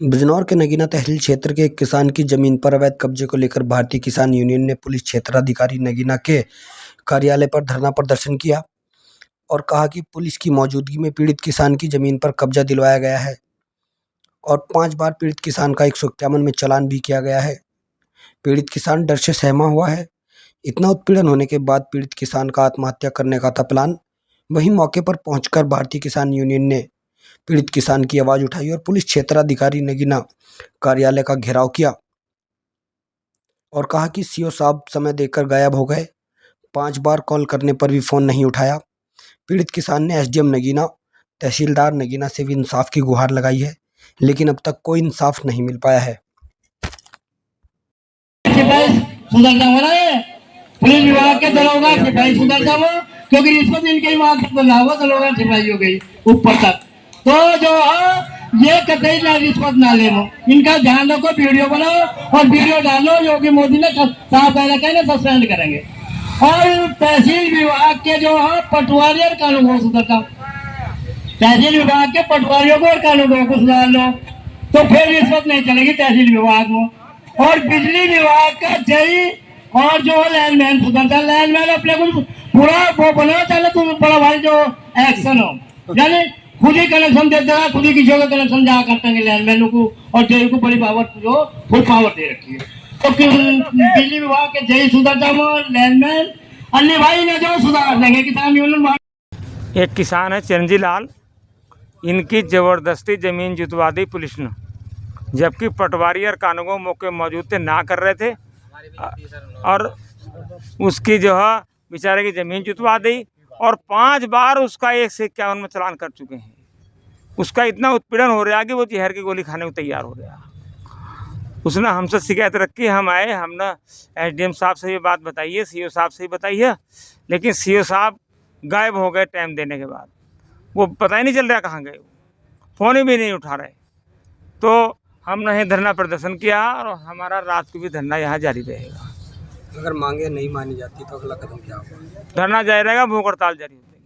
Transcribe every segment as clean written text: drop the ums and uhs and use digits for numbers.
बिजनौर के नगीना तहसील क्षेत्र के एक किसान की जमीन पर अवैध कब्जे को लेकर भारतीय किसान यूनियन ने पुलिस क्षेत्राधिकारी नगीना के कार्यालय पर धरना प्रदर्शन किया और कहा कि पुलिस की मौजूदगी में पीड़ित किसान की जमीन पर कब्जा दिलवाया गया है और 5 बार पीड़ित किसान का 151 में चालान भी किया गया है। पीड़ित किसान डर से सहमा हुआ है। इतना उत्पीड़न होने के बाद पीड़ित किसान का आत्महत्या करने का था प्लान। वहीं मौके पर पहुंचकर भारतीय किसान यूनियन ने पीड़ित किसान की आवाज उठाई और पुलिस क्षेत्राधिकारी नगीना कार्यालय का घेराव किया और कहा कि सीओ साहब समय देकर गायब हो गए। 5 बार कॉल करने पर भी फोन नहीं उठाया। पीड़ित किसान ने एसडीएम नगीना, तहसीलदार नगीना से भी इंसाफ की गुहार लगाई है, लेकिन अब तक कोई इंसाफ नहीं मिल पाया है। पुलिस विभाग के दरोगा सिपाही सुधरता वो, क्योंकि रिश्वत इनके मांग हुआ दरोगा सिपाही हो गई ऊपर तक। तो जो है ये कतई ना रिश्वत ना ले लो, इनका ध्यान रखो, वीडियो बनाओ और वीडियो डालो। योगी मोदी ने साफ कहना सस्पेंड करेंगे। और तहसील विभाग के जो है पटवारी और कानून सुधरता, तहसील विभाग के पटवारियों को और कानूनों को सुधार लो तो फिर रिश्वत नहीं चलेगी तहसील विभाग में। और बिजली विभाग का जई और जो लैंडमैन सुधरता, लैंडमैन अपने को पूरा वो बनाना चाहते, तुम बड़ा भारी जो एक्शन हो, यानी खुद ही कनेक्शन देते हैं, खुद ही किसी का कनेक्शन जा करते हैं लैंडमैनों को, और जय को बड़ी पावर जो फुल पावर दे रखी है। तो बिजली विभाग के जय सुधरता लैंडमैन अन्य भाई ने जो सुधार देंगे किसान यूनियन। एक किसान है चिरंजी लाल, इनकी ज़बरदस्ती ज़मीन जुतवा दी पुलिस ने, जबकि पटवारी और कानूनों मौके मौजूद थे, ना कर रहे थे, और उसकी जो है बेचारे की ज़मीन जुतवा दी और 5 बार उसका 151 में चालान कर चुके हैं। उसका इतना उत्पीड़न हो रहा है कि वो जहर की गोली खाने को तैयार हो रहा है। उसने हमसे शिकायत रखी, हम आए, हमने एसडीएम साहब से ये बात बताई है, सीओ साहब से ही बताई है, लेकिन सीओ साहब गायब हो गए टाइम देने के बाद। वो पता ही नहीं चल रहा कहाँ गए, फ़ोन भी नहीं उठा रहे। तो हमने ही धरना प्रदर्शन किया और हमारा रात को भी धरना यहाँ जारी रहेगा। अगर मांगे नहीं मानी जाती तो अगला कदम क्या होगा? धरना जारी रहेगा, भूख हड़ताल जारी रहेगी।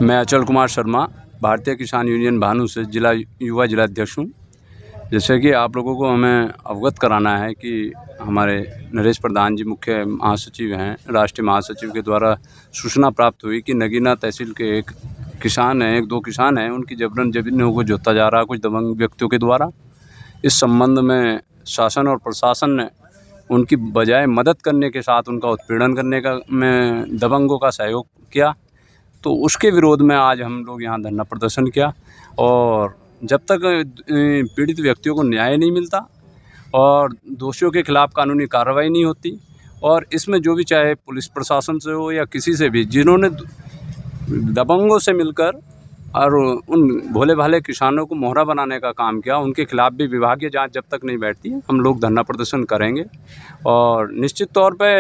मैं अचल कुमार शर्मा, भारतीय किसान यूनियन भानु से युवा जिलाध्यक्ष हूँ। जैसे कि आप लोगों को हमें अवगत कराना है कि हमारे नरेश प्रधान जी मुख्य महासचिव हैं, राष्ट्रीय महासचिव के द्वारा सूचना प्राप्त हुई कि नगीना तहसील के एक किसान हैं, 1-2 किसान हैं, उनकी जबरन ज़मीनों को जोता जा रहा है कुछ दबंग व्यक्तियों के द्वारा। इस संबंध में शासन और प्रशासन ने उनकी बजाय मदद करने के साथ उनका उत्पीड़न करने का में दबंगों का सहयोग किया। तो उसके विरोध में आज हम लोग यहाँ धरना प्रदर्शन किया। और जब तक पीड़ित व्यक्तियों को न्याय नहीं मिलता और दोषियों के खिलाफ़ कानूनी कार्रवाई नहीं होती, और इसमें जो भी चाहे पुलिस प्रशासन से हो या किसी से भी जिन्होंने दबंगों से मिलकर और उन भोले भाले किसानों को मोहरा बनाने का काम किया, उनके खिलाफ़ भी विभागीय जांच जब तक नहीं बैठती है हम लोग धरना प्रदर्शन करेंगे। और निश्चित तौर पे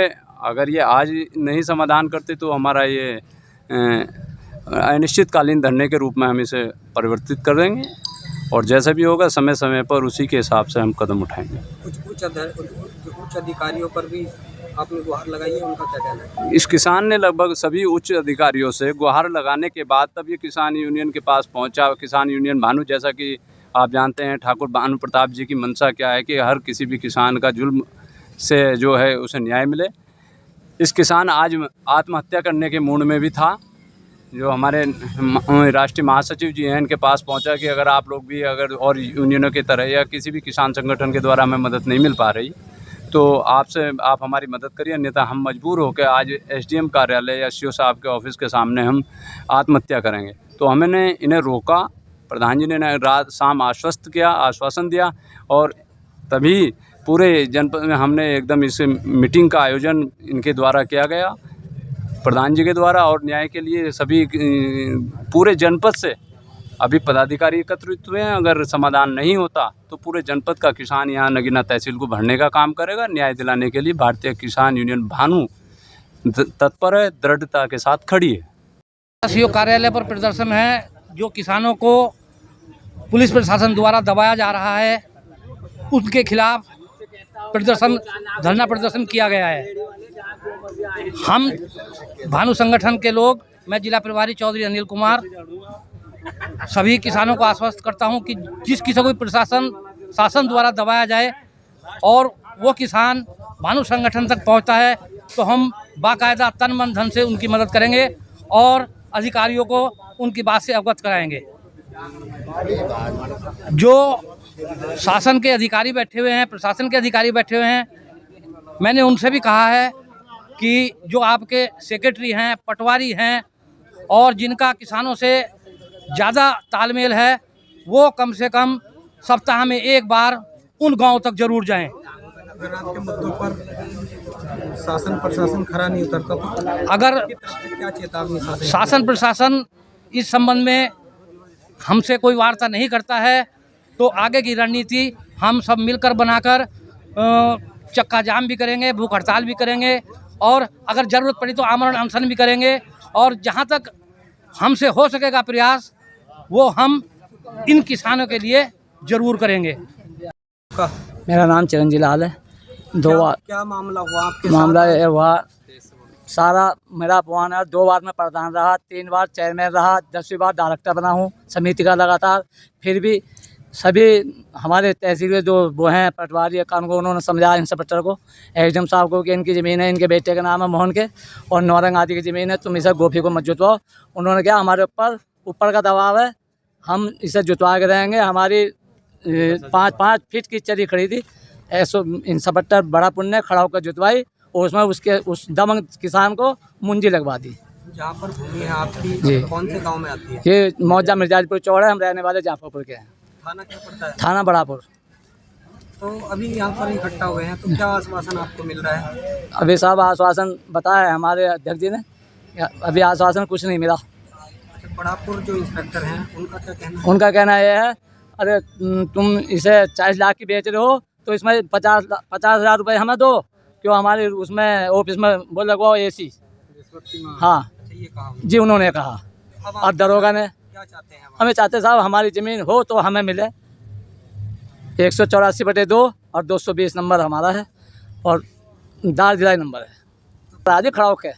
अगर ये आज नहीं समाधान करते तो हमारा ये अनिश्चितकालीन धरने के रूप में हम इसे परिवर्तित कर देंगे, और जैसा भी होगा समय समय पर उसी के हिसाब से हम कदम उठाएंगे। कुछ उच्च अधिकारियों पर भी आपने गुहार लगाई है, उनका क्या कहना है? इस किसान ने लगभग सभी उच्च अधिकारियों से गुहार लगाने के बाद तब ये किसान यूनियन के पास पहुंचा। किसान यूनियन भानु, जैसा कि आप जानते हैं, ठाकुर भानु प्रताप जी की मंशा क्या है कि हर किसी भी किसान का जुल्म से जो है उसे न्याय मिले। इस किसान आज आत्महत्या करने के मूड में भी था। जो हमारे राष्ट्रीय महासचिव जी हैं, इनके पास पहुंचा कि अगर आप लोग भी अगर और यूनियनों की तरह या किसी भी किसान संगठन के द्वारा हमें मदद नहीं मिल पा रही तो आप हमारी मदद करिए, अन्यथा हम मजबूर होकर आज एसडीएम कार्यालय या सीओ साहब के ऑफिस के सामने हम आत्महत्या करेंगे। तो हमने इन्हें रोका, प्रधान जी ने रात शाम आश्वासन दिया, और तभी पूरे जनपद में हमने एकदम इस मीटिंग का आयोजन इनके द्वारा किया गया, प्रधान जी के द्वारा। और न्याय के लिए सभी पूरे जनपद से अभी पदाधिकारी एकत्रित हुए हैं। अगर समाधान नहीं होता तो पूरे जनपद का किसान यहाँ नगीना तहसील को भरने का काम करेगा। न्याय दिलाने के लिए भारतीय किसान यूनियन भानु तत्पर है, दृढ़ता के साथ खड़ी है। सीओ कार्यालय पर प्रदर्शन है, जो किसानों को पुलिस प्रशासन द्वारा दबाया जा रहा है, उसके खिलाफ धरना प्रदर्शन किया गया है। हम भानु संगठन के लोग, मैं जिला प्रभारी चौधरी अनिल कुमार, सभी किसानों को आश्वस्त करता हूं कि जिस किसी को भी शासन द्वारा दबाया जाए और वो किसान भानु संगठन तक पहुंचता है तो हम बाकायदा तन मन धन से उनकी मदद करेंगे और अधिकारियों को उनकी बात से अवगत कराएंगे। जो शासन के अधिकारी बैठे हुए हैं, प्रशासन के अधिकारी बैठे हुए हैं, मैंने उनसे भी कहा है कि जो आपके सेक्रेटरी हैं, पटवारी हैं और जिनका किसानों से ज़्यादा तालमेल है, वो कम से कम सप्ताह में एक बार उन गांव तक जरूर जाएं। अगर आपके मुद्दों पर शासन प्रशासन खरा नहीं उतरता तो अगर क्या चेतावनी शासन प्रशासन इस संबंध में हमसे कोई वार्ता नहीं करता है तो आगे की रणनीति हम सब मिलकर बनाकर चक्का जाम भी करेंगे, भूख हड़ताल भी करेंगे और अगर ज़रूरत पड़ी तो आमरण अनशन भी करेंगे और जहां तक हमसे हो सकेगा प्रयास वो हम इन किसानों के लिए ज़रूर करेंगे। मेरा नाम चिरंजी लाल है। क्या मामला हुआ आपके मामला ये हुआ, सारा मेरा अपमान है। 2 बार मैं प्रधान रहा, 3 बार चेयरमैन रहा, 10वीं बार डायरेक्टर बना हूँ समिति का लगातार। फिर भी सभी हमारे तहसील के जो वो हैं पटवारी कानून को, उन्होंने समझाया इंस्पेक्टर को, एसडीएम साहब को कि इनकी ज़मीन है, इनके बेटे का नाम है मोहन के और नौरंग आदि की ज़मीन है, तुम इसे गोफी को मत जुतवाओ। उन्होंने क्या हमारे ऊपर का दबाव है, हम इसे जुतवा के रहेंगे। हमारी 5 फीट की चरी खड़ी थी, ऐसो इंस्पेक्टर बड़ा पुण्य खड़ा होकर जुतवाई और उसमें उस दमंग किसान को मुंजी लगवा दी। जहाँ पर भूमि है आपकी, जी। कौन से गांव में आती है? ये मौजा मिर्जाजपुर चौड़ है, हम रहने वाले जाफरपुर के हैं। थाना क्या पड़ता है? थाना बड़ापुर। तो अभी यहाँ पर इकट्ठा हुए हैं तो क्या आश्वासन आपको मिल रहा है? अभी साहब आश्वासन बताया है हमारे अध्यक्ष जी ने, अभी आश्वासन कुछ नहीं मिला। अच्छा, बड़ापुर जो इंस्पेक्टर हैं उनका क्या कहना है? उनका कहना यह है, अरे तुम इसे 40 लाख की बेच रहे हो तो इसमें 50,000 रुपये हमें दो, क्यों हमारे उसमें ऑफिस में वो लगवाओ AC। हाँ अच्छा, ये कहा जी उन्होंने कहा। अब और दरोगा ने क्या चाहते हैं? हमें चाहते साहब हमारी ज़मीन हो तो हमें मिले। 184/2 और 220 नंबर हमारा है और दार जिला नंबर है। राजी खड़ा होकर